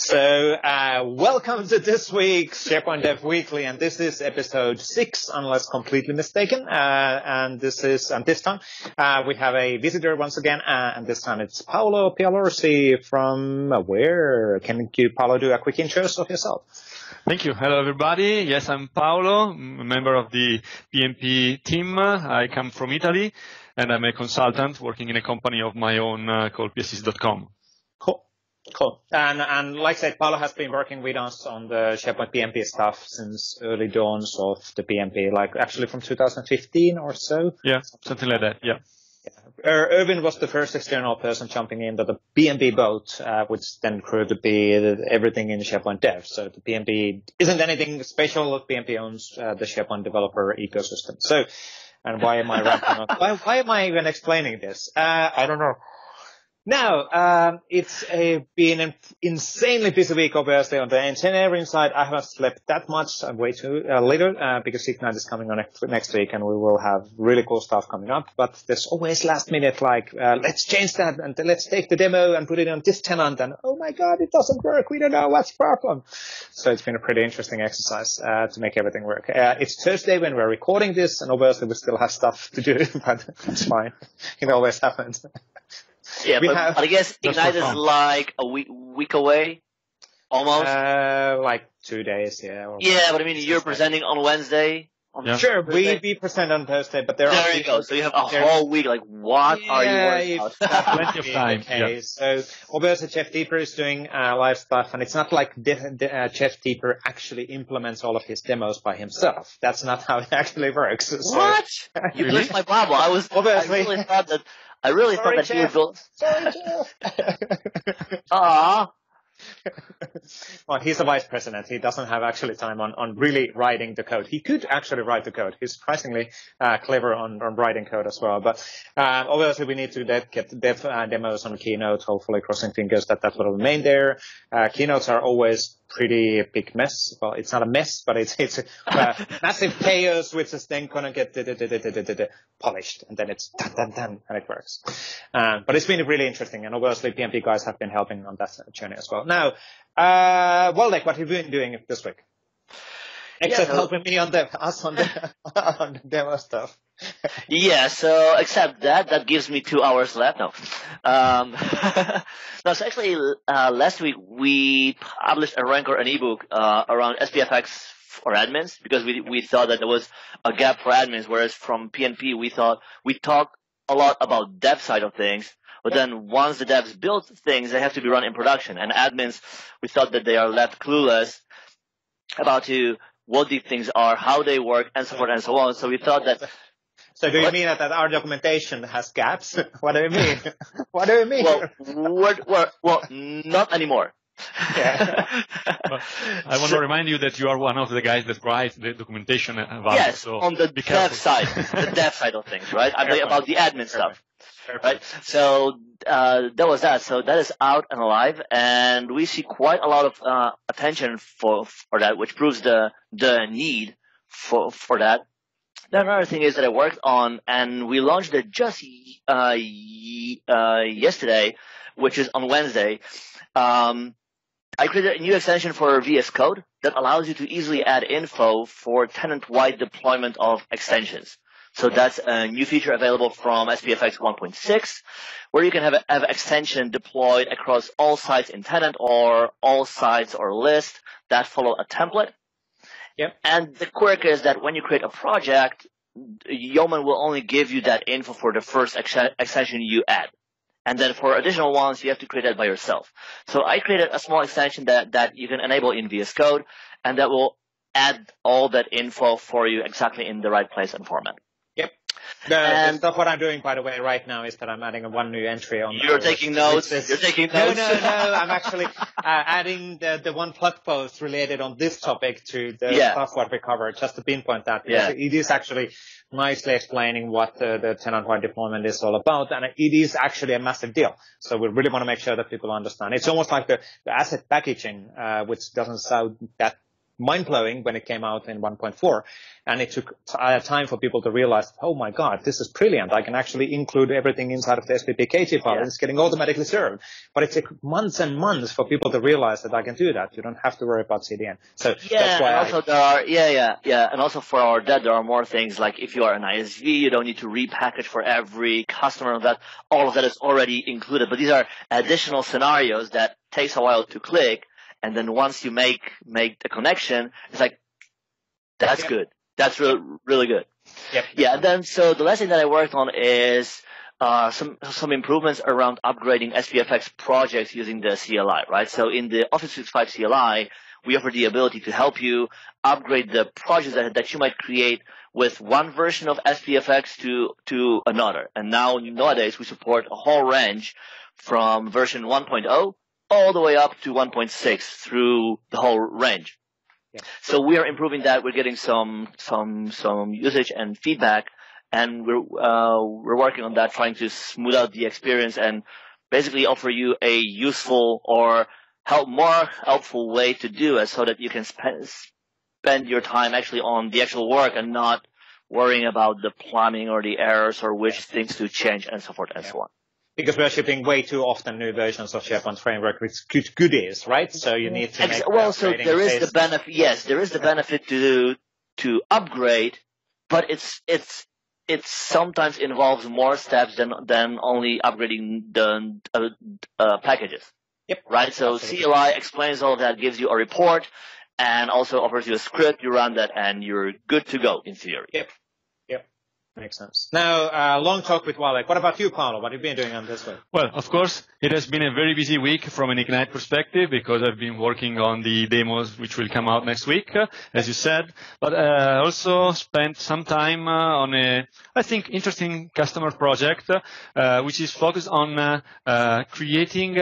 So, welcome to this week's SharePoint Dev Weekly, and this is episode 6, unless completely mistaken. And this time we have a visitor once again, and this time it's Paolo Pialorsi from where? Can you, Paolo, do a quick intro of yourself? Thank you. Hello, everybody. Yes, I'm Paolo, a member of the PMP team. I come from Italy, and I'm a consultant working in a company of my own called psys.com. Cool. And like I said, Paolo has been working with us on the SharePoint PMP stuff since early dawns of the PMP, like actually from 2015 or so. Yeah, something like that, yeah. Erwin was the first external person jumping into the PMP boat, which then grew to be everything in SharePoint Dev. So the PMP isn't anything special. PMP owns the SharePoint developer ecosystem. So, and why am I ramping up? Why am I even explaining this? I don't know. Now, it's been an insanely busy week, obviously, on the engineering side. I haven't slept that much. I'm way too little, because Ignite is coming on next week, and we will have really cool stuff coming up. But there's always last minute, like, let's change that, and let's take the demo and put it on this tenant, and oh my god, it doesn't work. We don't know what's the problem. So it's been a pretty interesting exercise, to make everything work. It's Thursday when we're recording this, and obviously we still have stuff to do, but it's fine. It always happens. Yeah, but I guess Ignite is like a week away, almost. Like 2 days, yeah. Yeah, but I mean, you're presenting on Wednesday. Sure, we present on Thursday, but there you go. So you have a whole week. Like, what are you working on? Plenty of time. Okay, so obviously Jeff Deeper is doing live stuff, and it's not like Jeff Deeper actually implements all of his demos by himself. That's not how it actually works. So, what? You pushed my bubble. I really thought that you would build. Sorry, Jeff. Aww. Well, he's a vice president. He doesn't have actually time on really writing the code. He could actually write the code. He's surprisingly clever on writing code as well. But obviously, we need to get dev demos on Keynote, hopefully crossing fingers that will remain there. Keynotes are always pretty big mess. Well, it's not a mess, but it's massive chaos, which is then going to get polished, and then it's done, and it works. But it's been really interesting, and obviously PMP guys have been helping on that journey as well. Now, Waldek, what have you been doing this week? Except helping me on the demo stuff. Yeah, so except that gives me 2 hours left. No. No, so actually, last week we published an ebook around SPFX for admins, because we thought that there was a gap for admins, whereas from PNP we thought we talked a lot about dev side of things, but then once the devs build things, they have to be run in production, and admins, we thought that they are left clueless about what these things are, how they work, and so forth and so on. So we thought that. So do you mean that our documentation has gaps? What do you mean? What do you mean? Well, not anymore. Yeah. I want to remind you that you are one of the guys that writes the documentation about it. Yes, so on the dev side, the dev side of things, right? I'm talking about the admin stuff. Right? So that was that. So that is out and alive, and we see quite a lot of attention for that, which proves the need for that. Then another thing is that I worked on, and we launched it just yesterday, which is on Wednesday. I created a new extension for VS Code that allows you to easily add info for tenant-wide deployment of extensions. So that's a new feature available from SPFX 1.6, where you can have an extension deployed across all sites in tenant or all sites or list that follow a template. Yep. And the quirk is that when you create a project, Yeoman will only give you that info for the first extension you add. And then for additional ones, you have to create that by yourself. So I created a small extension that you can enable in VS Code, and that will add all that info for you exactly in the right place and format. Yep. The stuff what I'm doing, by the way, right now is that I'm adding one new entry on. You're taking notes. You're taking notes. No. I'm actually adding the one blog post related on this topic to the stuff what we covered, just to pinpoint that. Because it is actually nicely explaining what the tenant-wide deployment is all about, and it is actually a massive deal. So we really want to make sure that people understand. It's almost like the asset packaging, which doesn't sound that mind-blowing when it came out in 1.4. And it took time for people to realize, oh my God, this is brilliant. I can actually include everything inside of the SPPKG file. It's getting automatically served. But it took months and months for people to realize that I can do that. You don't have to worry about CDN. So that's why And also for that, there are more things like if you are an ISV, you don't need to repackage for every customer. That all of that is already included. But these are additional scenarios that takes a while to click. And then once you make the connection, it's like, that's good. That's really, really good. Yep. Yeah. And then, so the last thing that I worked on is some improvements around upgrading SPFX projects using the CLI, right? So in the Office 365 CLI, we offer the ability to help you upgrade the projects that you might create with one version of SPFX to another. And nowadays, we support a whole range from version 1.0 all the way up to 1.6 through the whole range. Yeah. So we are improving that. We're getting some usage and feedback, and we're working on that, trying to smooth out the experience and basically offer you a useful or more helpful way to do it, so that you can spend your time actually on the actual work and not worrying about the plumbing or the errors or which things to change and so forth and so on. Because we're shipping way too often new versions of SharePoint Framework with goodies, right? So you need to make so there is the benefit. Yes, there is the benefit to upgrade, but it's sometimes involves more steps than only upgrading the packages. Yep. Right. So absolutely. CLI explains all of that, gives you a report, and also offers you a script. You run that, and you're good to go in theory. Yep. Makes sense. Now, long talk with Waldek. What about you, Paolo? What have you been doing on this week? Well, of course, it has been a very busy week from an Ignite perspective, because I've been working on the demos which will come out next week, as you said. But also spent some time on a, I think, interesting customer project, which is focused on creating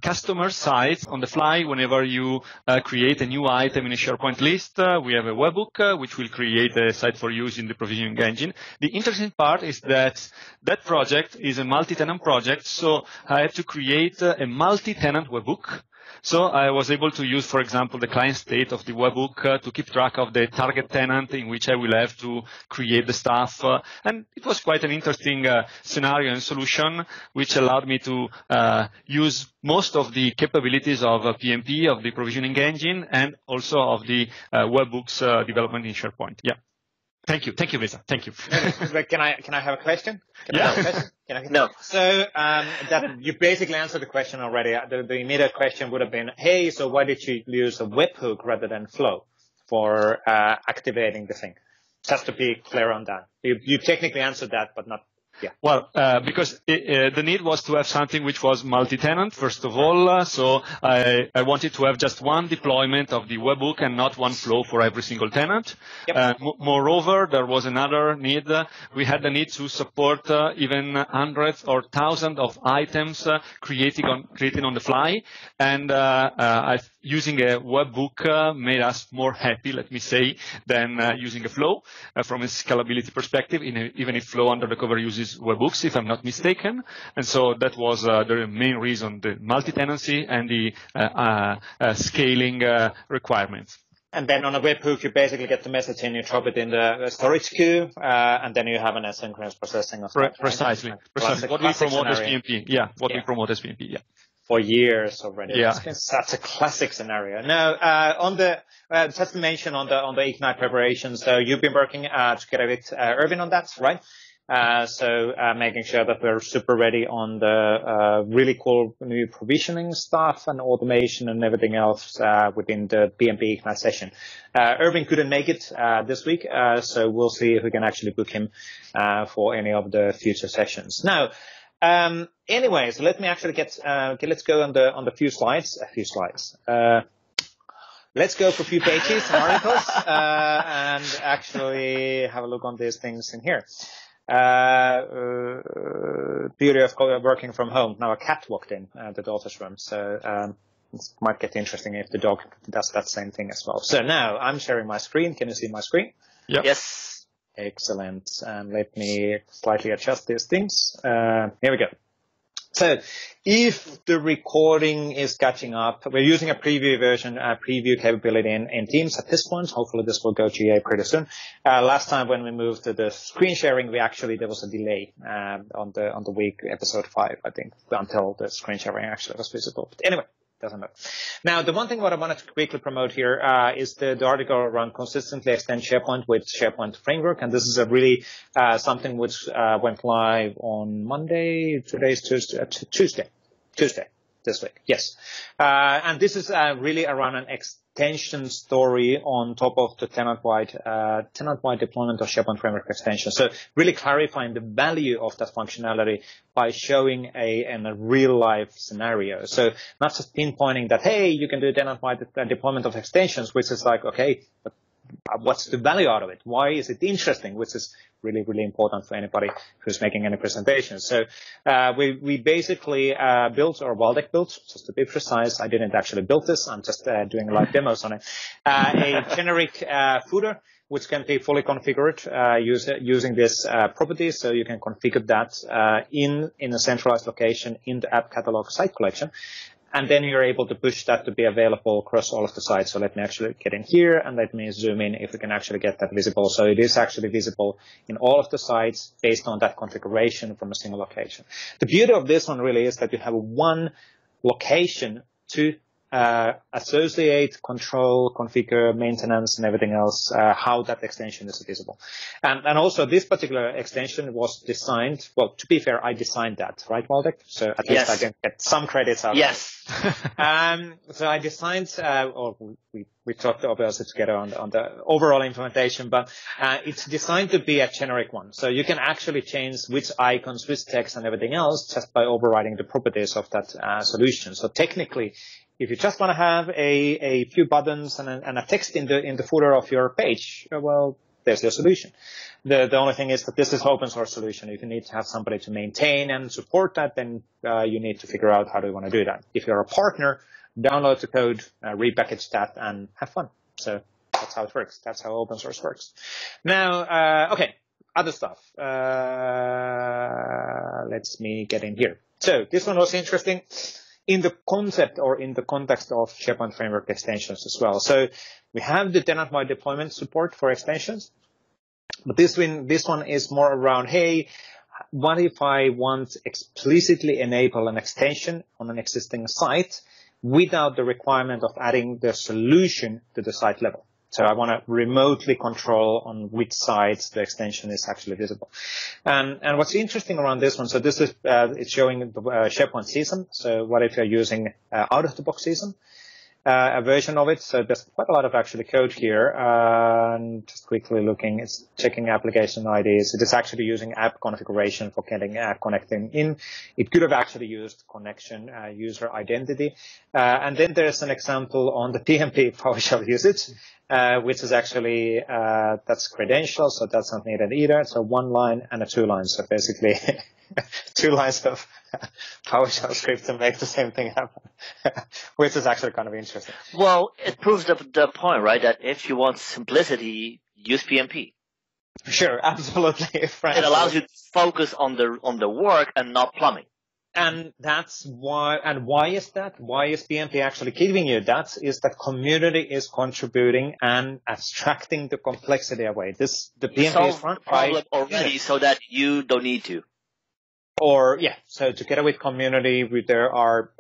customer sites on the fly whenever you create a new item in a SharePoint list. We have a webhook which will create a site for use in the provisioning engine. The interesting part is that that project is a multi-tenant project, so I had to create a multi-tenant webhook. So I was able to use, for example, the client state of the webhook to keep track of the target tenant in which I will have to create the stuff. And it was quite an interesting scenario and solution, which allowed me to use most of the capabilities of PMP, of the provisioning engine, and also of the webhooks development in SharePoint. Yeah. Thank you, Vesa. Thank you. Can I have a question? No. So that you basically answered the question already. The immediate question would have been, hey, so why did you use a webhook rather than Flow for activating the thing? Just to be clear on that. You technically answered that, but not. Yeah. Well, because the need was to have something which was multi-tenant, first of all. So I wanted to have just one deployment of the webhook and not one flow for every single tenant. Yep. Moreover, there was another need. We had the need to support even hundreds or thousands of items created on the fly. And using a webhook made us more happy, let me say, than using a flow from a scalability perspective, even if Flow under the cover uses webhooks, if I'm not mistaken. And so that was the main reason, the multi-tenancy and the scaling requirements. And then on a webhook, you basically get the message in, you drop it in the storage queue, and then you have an asynchronous processing of that. Precisely. What we promote as PMP. Yeah, we promote as PMP, yeah. For years already. Yeah. It's been such a classic scenario. Now, on the, just to mention on the Ignite preparation, so you've been working together with Erwin on that, right? So making sure that we're super ready on the really cool new provisioning stuff and automation and everything else within the PMP Ignite session. Erwin couldn't make it this week, so we'll see if we can actually book him for any of the future sessions. Now, anyways, let me actually let's go on the few slides. Let's go for a few pages and articles and actually have a look on these things in here. Beauty of working from home. Now a cat walked in the daughter's room, so it might get interesting if the dog does that same thing as well. So now I'm sharing my screen. Can you see my screen? Yep. Yes. Excellent. And let me slightly adjust these things. Here we go. So if the recording is catching up, we're using a preview version, preview capability in Teams at this point. Hopefully this will go GA pretty soon. Last time when we moved to the screen sharing, there was a delay on the week episode 5, I think, until the screen sharing actually was visible. But anyway, doesn't matter. Now, the one thing what I wanted to quickly promote here is the article around consistently extend SharePoint with SharePoint Framework. And this is a really something which went live on Monday. Today's Tuesday this week. Yes. And this is really around an extension story on top of the tenant-wide deployment of SharePoint Framework extension. So really clarifying the value of that functionality by showing a real-life scenario. So not just pinpointing that, hey, you can do tenant-wide deployment of extensions, which is like, okay, but what's the value out of it? Why is it interesting? Which is really, really important for anybody who's making any presentations. So we basically built, or Waldek built, just to be precise, I didn't actually build this, I'm just doing live demos on it, a generic footer which can be fully configured using this property. So you can configure that in a centralized location in the app catalog site collection. And then you're able to push that to be available across all of the sites. So let me actually get in here and let me zoom in if we can actually get that visible. So it is actually visible in all of the sites based on that configuration from a single location. The beauty of this one really is that you have one location to associate, control, configure, maintenance, and everything else, how that extension is visible. And also this particular extension was designed, well, to be fair, I designed that, right, Waldek? So at least I can get some credits out of it. So I designed, or we talked obviously together on the overall implementation, but it's designed to be a generic one. So you can actually change which icons, which text, and everything else just by overriding the properties of that solution. So technically, if you just want to have a few buttons and a text in the footer of your page, well, there's your solution. The only thing is that this is an open source solution. If you need to have somebody to maintain and support that, then you need to figure out how do you want to do that. If you're a partner, download the code, repackage that, and have fun. So that's how it works. That's how open source works. Now, okay, other stuff. Let me get in here. So this one was interesting in the concept or in the context of SharePoint Framework extensions as well. So we have the tenant-wide deployment support for extensions, but this one is more around, hey, what if I want to explicitly enable an extension on an existing site without the requirement of adding the solution to the site level? So I want to remotely control on which sites the extension is actually visible. And what's interesting around this one, so this is it's showing the SharePoint CSAM. So what if you're using out-of-the-box CSAM, a version of it? So there's quite a lot of actually code here. And just quickly looking, it's checking application IDs. It is actually using app configuration for getting connecting in. It could have actually used connection user identity. And then there's an example on the PMP PowerShell usage, which is actually, that's credentials, so that's not needed either. So one line and 2 lines. So basically 2 lines of PowerShell script to make the same thing happen, which is actually kind of interesting. Well, it proves the point, right, that if you want simplicity, use PMP. Sure, absolutely. It allows you to focus on the work and not plumbing. And that's why, and why is that? Why is PMP actually giving you that? Is that community is contributing and abstracting the complexity away. The PMP is run problem already so that you don't need to. Or, yeah, so together with community, there are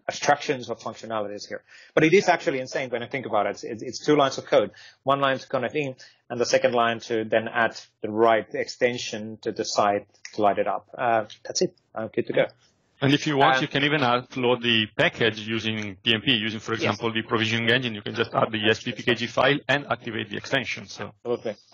abstractions of functionalities here. But it is actually insane when I think about it. It's 2 lines of code. 1 line to connect in, and the second line to then add the right extension to the site to light it up. That's it. I'm good to go. And if you want, you can even upload the package using PMP, using, for example, the provisioning engine. You can just add the SVPKG file and activate the extension. So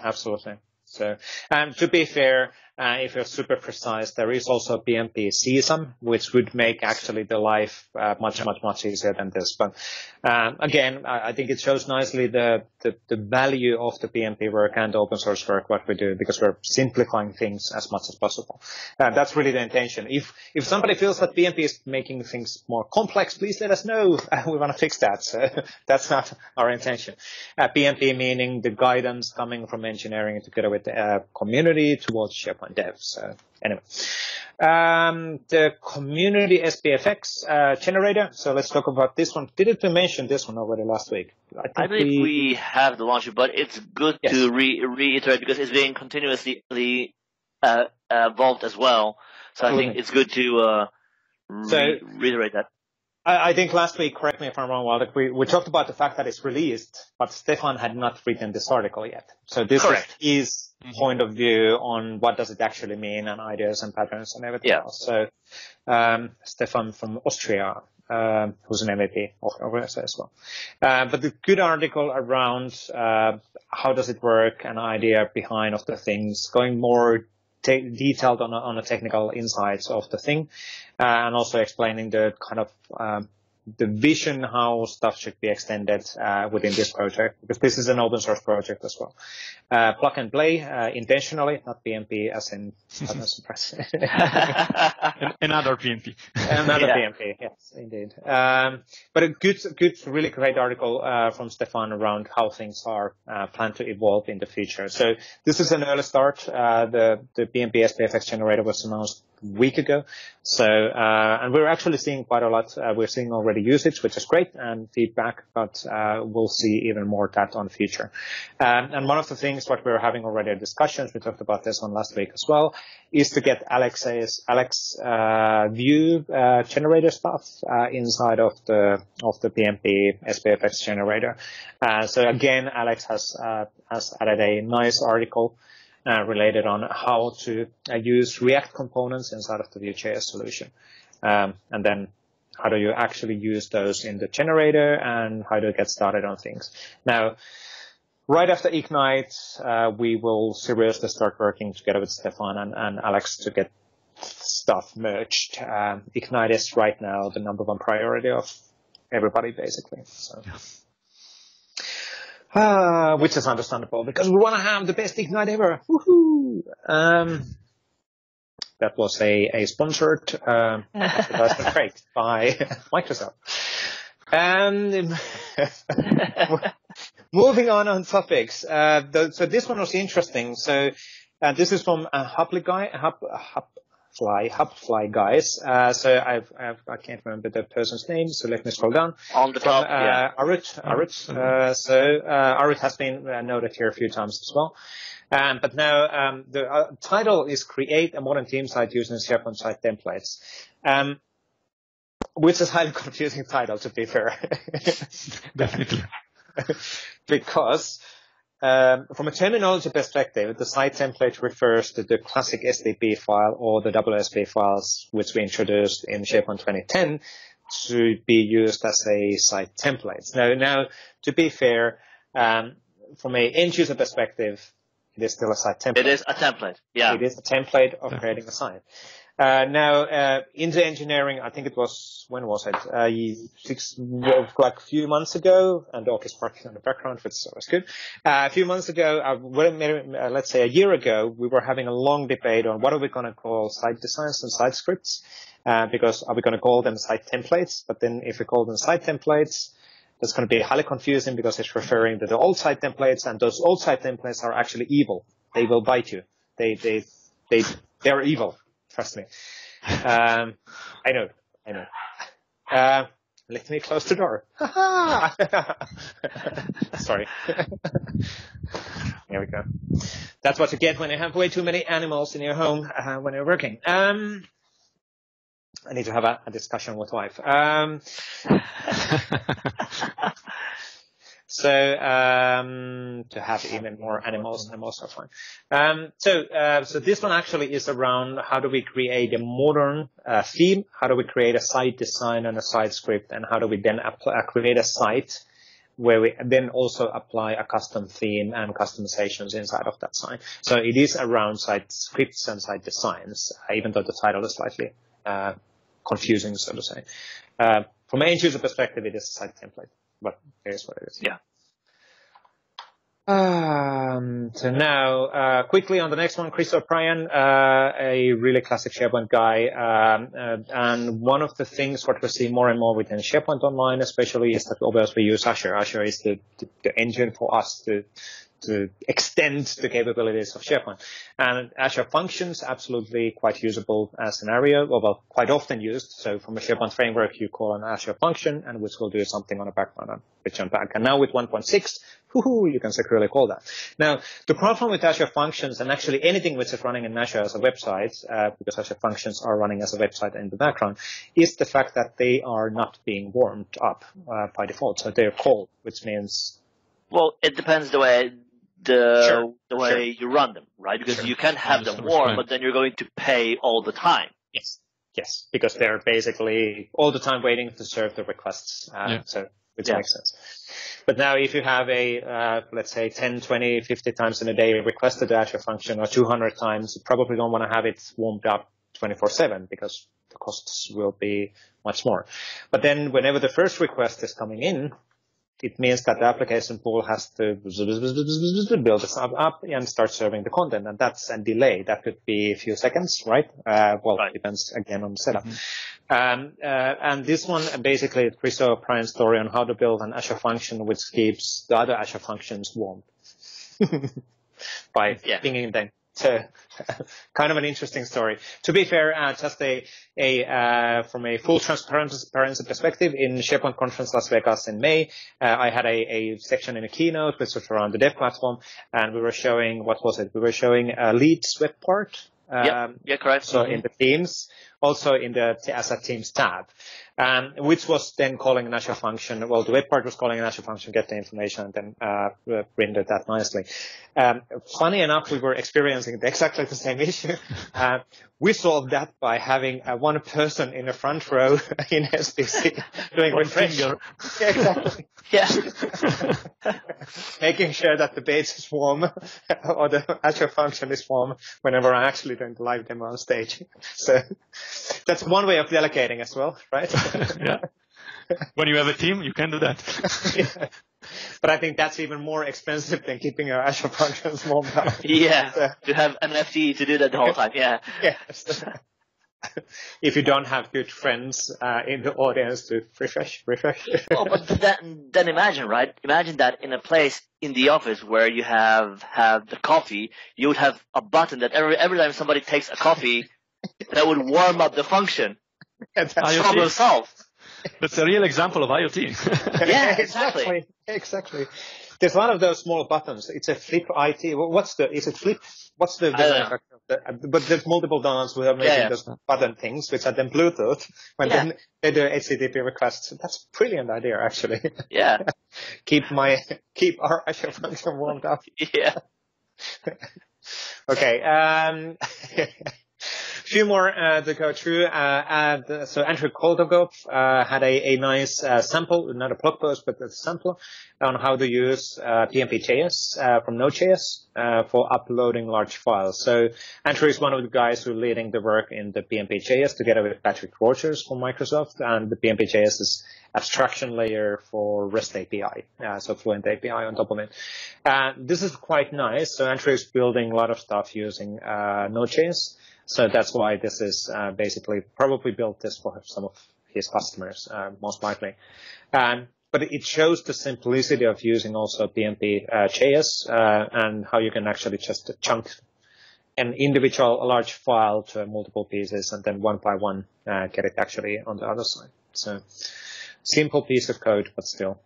Absolutely. So, to be fair, if you're super precise, there is also PMP CSAM, which would make actually the life much easier than this. But again, I think it shows nicely the value of the PMP work and open source work, what we do, because we're simplifying things as much as possible. That's really the intention. If somebody feels that PMP is making things more complex, please let us know. We want to fix that. So that's not our intention. PMP meaning the guidance coming from engineering together with the community towards SharePoint SharePoint Dev. So anyway, the community SPFX generator. So let's talk about this one. Didn't we mention this one already last week? I believe we have the launch, but it's good to reiterate because it's being continuously evolved as well. So I think it's good to reiterate that. I think last week, correct me if I'm wrong, Waldek, we talked about the fact that it's released, but Stefan had not written this article yet. So this is his point of view on what does it actually mean and ideas and patterns and everything else. So Stefan from Austria, who's an MVP over as well. But the good article around how does it work, an idea behind of the things, going more detailed on the technical insights of the thing, and also explaining the kind of the vision how stuff should be extended within this project, because this is an open source project as well. Plug and play intentionally, not PNP as in another PNP. Another PNP, yes, indeed. But a good, really great article from Stefan around how things are planned to evolve in the future. So this is an early start. The PNP SPFX generator was announced a week ago. So and we're actually seeing quite a lot. We're seeing already usage, which is great, and feedback, but we'll see even more of that on future. And one of the things what we're having already discussions, we talked about this one last week as well, is to get Alex Vue generator stuff inside of the PNP SPFX generator. So again, Alex has added a nice article related on how to use React components inside of the Vue.js solution, and then how do you actually use those in the generator and how do you get started on things. Now, right after Ignite, we will seriously start working together with Stefan and Alex to get stuff merged. Ignite is right now the number one priority of everybody, basically. So. Which is understandable because we want to have the best Ignite ever. Woohoo! That was a sponsored advertisement break by Microsoft. Moving on topics. So this one was interesting. So this is from Hubfly guys. So I can't remember the person's name, so let me scroll down. On the top, Arut. Arut has been noted here a few times as well. But now the title is Create a Modern Team Site Using SharePoint Site Templates. Which is a highly confusing title, to be fair. Definitely. Because from a terminology perspective, the site template refers to the classic SDP file or the WSP files which we introduced in SharePoint 2010 to be used as a site template. Now, to be fair, from an end-user perspective, it is still a site template. It is a template, yeah. It is a template of creating a site. Now, into engineering, I think it was, when was it? Like a few months ago, and Doc is working on the background, which is always good. A few months ago, let's say a year ago, we were having a long debate on what are we going to call site designs and site scripts, because are we going to call them site templates? But then if we call them site templates, that's going to be highly confusing because it's referring to the old site templates, and those old site templates are actually evil. They will bite you. They're evil. Trust me. I know. Let me close the door. Sorry. Here we go. That's what you get when you have way too many animals in your home when you're working. I need to have a discussion with wife. So to have even more animals are fine. So this one actually is around how do we create a modern theme, how do we create a site design and a site script, and how do we then create a site where we then also apply a custom theme and customizations inside of that site. So it is around site scripts and site designs, even though the title is slightly confusing, so to say. From an end-user perspective, it is a site template. But here's what it is. Yeah. So now, quickly on the next one, Chris O'Brien, a really classic SharePoint guy. And one of the things what we see more and more within SharePoint Online, especially, is that obviously we use Azure. Azure is the engine for us to to extend the capabilities of SharePoint. And Azure Functions, absolutely quite usable scenario, well, quite often used. So from a SharePoint framework, you call an Azure function, and which will do something on the background and return back. And now with 1.6, you can securely call that. Now, the problem with Azure Functions, and actually anything which is running in Azure as a website, because Azure Functions are running as a website in the background, is the fact that they are not being warmed up by default. So they're cold, which means... Well, it depends the way you run them, right? Because you can have them warm, but then you're going to pay all the time. Yes, because they're basically all the time waiting to serve the requests. So which makes sense. But now if you have a, let's say 10, 20, 50 times in a day requested Azure function, or 200 times, you probably don't want to have it warmed up 24/7 because the costs will be much more. But then whenever the first request is coming in, it means that the application pool has to build this up and start serving the content. And that's a delay. That could be a few seconds, right? It depends again on the setup. And this one, basically, Chris O'Brien's story on how to build an Azure function which keeps the other Azure functions warm by pinging them. So, kind of an interesting story. To be fair, just from a full transparency perspective, in SharePoint Conference Las Vegas in May, I had a section in a keynote which was around the dev platform, and we were showing, what was it? We were showing a Leads web part. Correct. So in the Teams, also in the Asset Teams tab, which was then calling an Azure function. Well, the web part was calling an Azure function, get the information, and then rendered that nicely. Funny enough, we were experiencing exactly the same issue. We solved that by having one person in the front row in SBC doing refresh. Yeah, exactly. Yeah. Making sure that the base is warm or the Azure function is warm whenever I'm actually doing the live demo on stage. So that's one way of delegating as well, right? Yeah. When you have a team, you can do that. Yeah. But I think that's even more expensive than keeping your Azure functions warmed up. Yeah. So, to have an FTE to do that the whole time. Yeah. Yes. If you don't have good friends in the audience to refresh. Well, but then imagine, right? Imagine that in a place in the office where you have the coffee, you would have a button that every time somebody takes a coffee, that would warm up the function. That's problem solved. That's a real example of IoT. Yeah, exactly. There's a lot of those small buttons. It's a flip IT. Is it flip? What's the effect of that? But there's multiple downloads who are making those button things, which are then Bluetooth, when then they do HTTP requests. That's a brilliant idea, actually. Yeah. Keep our Azure function warmed up. Yeah. Okay. Few more to go through. So Andrew Koldogov had a nice sample, not a blog post, but a sample on how to use PMP.js from Node.js for uploading large files. So Andrew is one of the guys who are leading the work in the PMP.js together with Patrick Rogers from Microsoft, and the PMP.js is abstraction layer for REST API, so Fluent API on top of it. This is quite nice. So Andrew is building a lot of stuff using Node.js. So that's why this is basically probably built this for some of his customers, most likely. But it shows the simplicity of using also PMP.js and how you can actually just chunk an individual large file to multiple pieces and then one by one get it actually on the other side. So simple piece of code, but still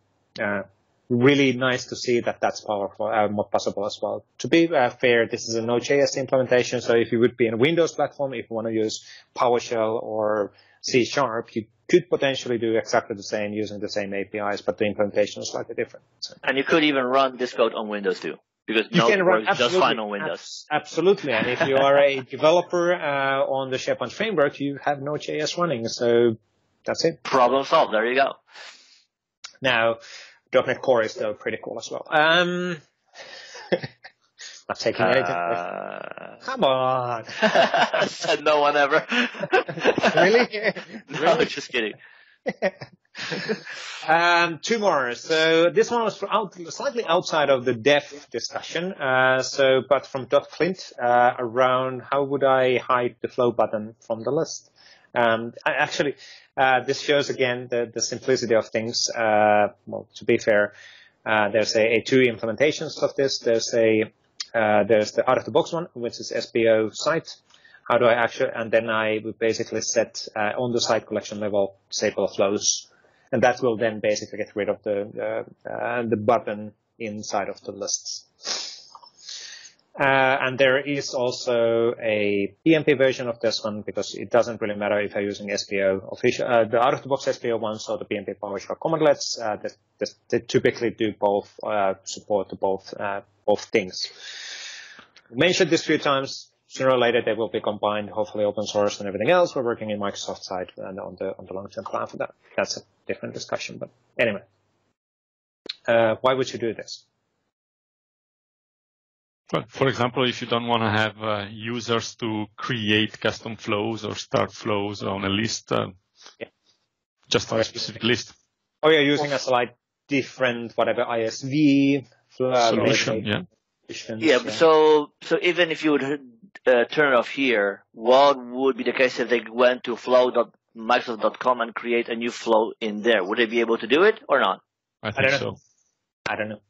really nice to see that that's powerful, more possible as well. To be fair, this is a Node.js implementation, so if you would be in a Windows platform, if you want to use PowerShell or C#, you could potentially do exactly the same using the same APIs, but the implementation is slightly different. So. And you could even run this code on Windows too, because Node works just fine on Windows. Absolutely, and if you are a developer on the SharePoint framework, you have Node.js running, so that's it. Problem solved. There you go. Now, .NET Core is though pretty cool as well. Not taking anything. Come on. Said no one ever. Really? No, just kidding. Two more. So this one was slightly outside of the dev discussion. But from Clint around how would I hide the flow button from the list? This shows again the simplicity of things. Well, to be fair, There's two implementations of this. There's the out-of-the-box one, which is SPO site. How do I actually, and then I would basically set on the site collection level disable flows, and that will then basically get rid of the button inside of the lists. And there is also a PMP version of this one, because it doesn't really matter if I'm using SPO official, the out-of-the-box SPO ones or the PMP PowerShell commandlets. They typically do both, support both things. We mentioned this a few times. Sooner or later, they will be combined, hopefully open source and everything else. We're working in Microsoft side and on the long-term plan for that. That's a different discussion. But anyway, why would you do this? Well, for example, if you don't want to have users to create custom flows or start flows on a list, just on a specific list. Or you're using a slight different, whatever, ISV solution, Yeah, so even if you would turn it off here, what would be the case if they went to flow.microsoft.com and create a new flow in there? Would they be able to do it or not? I think so. I don't know.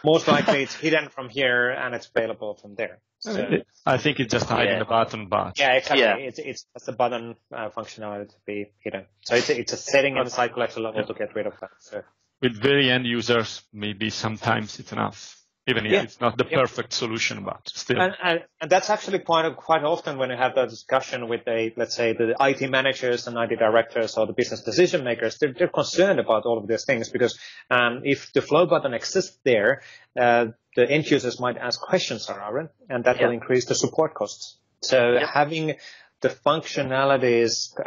Most likely it's hidden from here and it's available from there. So, I think it's just hiding the button, but yeah, exactly. Yeah. It's just a button functionality to be hidden. So it's a setting in the site collection level to get rid of that. So. With very end users, maybe sometimes it's enough. Even if it's not the perfect solution, but still. And that's actually quite often when you have that discussion with let's say the IT managers and IT directors or the business decision makers, they're concerned about all of these things, because if the flow button exists there, the end users might ask questions around it, and that will increase the support costs. So having the functionalities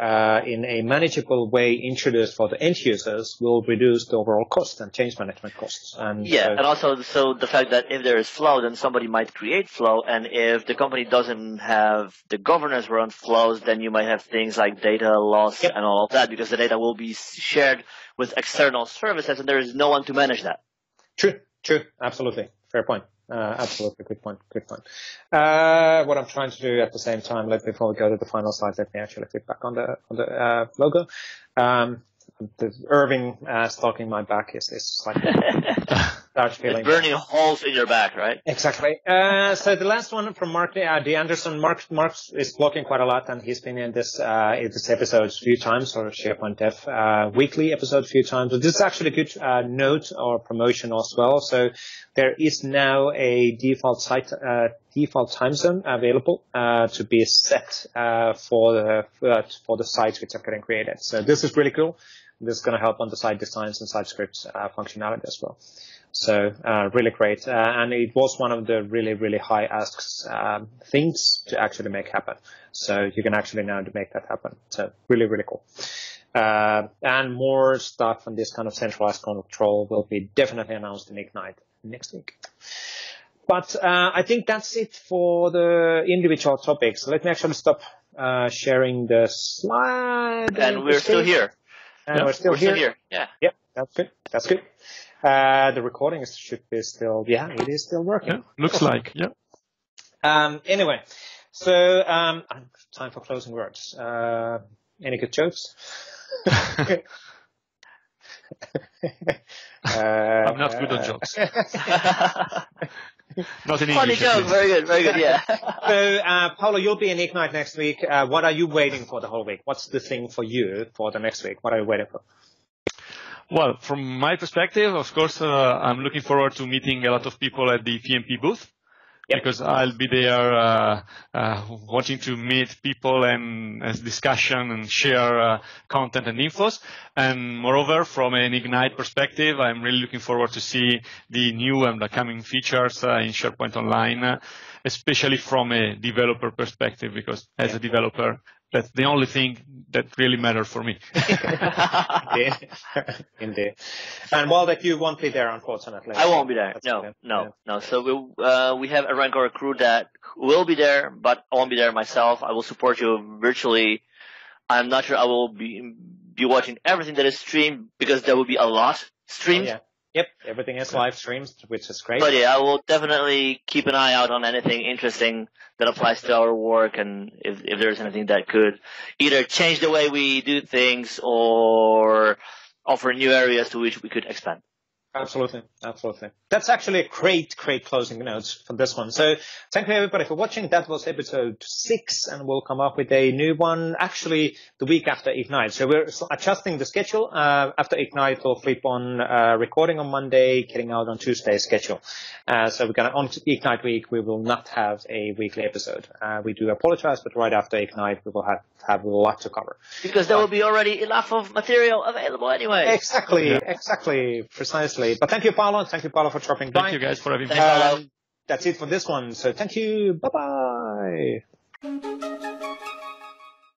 in a manageable way introduced for the end users will reduce the overall cost and change management costs. And and also so the fact that if there is flow, then somebody might create flow, and if the company doesn't have the governance around flows, then you might have things like data loss and all of that, because the data will be shared with external services, and there is no one to manage that. True, absolutely, fair point. Absolutely, good point. What I'm trying to do at the same time, before we go to the final slide, let me actually click back on the logo. The Erwin stalking my back is slightly large feeling. It's burning holes in your back, right? Exactly. So the last one from Mark D. Anderson. Mark is blogging quite a lot, and he's been in this episode a few times, or SharePoint Dev Weekly episode a few times. So this is actually a good note or promotion as well. So there is now a default time zone available to be set for the sites which are getting created. So this is really cool. This is going to help on the site designs and site scripts functionality as well. So really great. And it was one of the really, really high asks things to actually make happen. So you can actually now make that happen. So really, really cool. And more stuff on this kind of centralized control will be definitely announced in Ignite next week. But I think that's it for the individual topics. Let me actually stop sharing the slide. And we're still here. And we're still here. Yeah. Yep, that's good. The recording should be still, it is still working. Yeah, looks like, Anyway, so time for closing words. Any good jokes? I'm not good on jokes. Not in English. Funny joke, very good, yeah. So, Paolo, you'll be in Ignite next week. What are you waiting for the whole week? What's the thing for you for the next week? What are you waiting for? Well, from my perspective, of course, I'm looking forward to meeting a lot of people at the PMP booth. Because I'll be there wanting to meet people and discussion and share content and infos. And moreover, from an Ignite perspective, I'm really looking forward to see the new and the coming features in SharePoint Online, especially from a developer perspective, because as a developer, that's the only thing that really matters for me. Indeed. And Waldek, you won't be there, unfortunately. I won't be there. No. So we have a Rancor crew that will be there, but I won't be there myself. I will support you virtually. I'm not sure I will be watching everything that is streamed, because there will be a lot streamed. Yep, everything is live streamed, which is great. But I will definitely keep an eye out on anything interesting that applies to our work, and if there's anything that could either change the way we do things or offer new areas to which we could expand. Absolutely. That's actually a great closing notes for this one. So thank you everybody for watching. That was episode 6, and we'll come up with a new one actually the week after Ignite. So we're adjusting the schedule. After Ignite, we'll flip on recording on Monday, getting out on Tuesday's schedule. So we're gonna on Ignite week we will not have a weekly episode. We do apologize, but right after Ignite we will have a lot to cover. Because there will be already enough of material available anyway. Exactly, precisely. But thank you, Paolo. Thank you, Paolo, for dropping by. Thank you guys for having me. Thanks, Paolo. That's it for this one. So thank you. Bye-bye.